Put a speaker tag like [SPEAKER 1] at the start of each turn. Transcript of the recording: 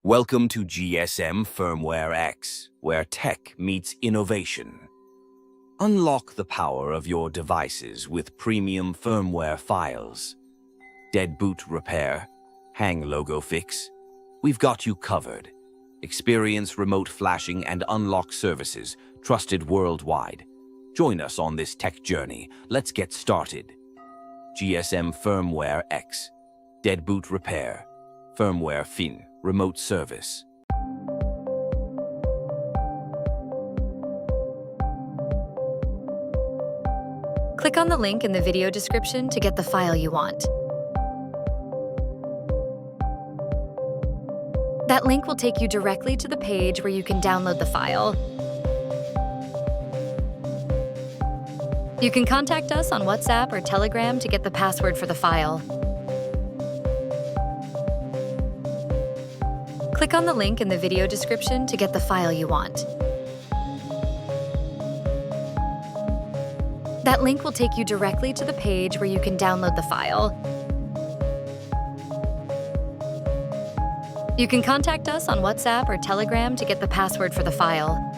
[SPEAKER 1] Welcome to GSM Firmware X, where tech meets innovation. Unlock the power of your devices with premium firmware files. Dead boot repair, hang logo fix. We've got you covered. Experience remote flashing and unlock services trusted worldwide. Join us on this tech journey. Let's get started. GSM Firmware X, dead boot repair, firmware fin, remote service.
[SPEAKER 2] Click on the link in the video description to get the file you want. That link will take you directly to the page where you can download the file. You can contact us on WhatsApp or Telegram to get the password for the file. Click on the link in the video description to get the file you want. That link will take you directly to the page where you can download the file. You can contact us on WhatsApp or Telegram to get the password for the file.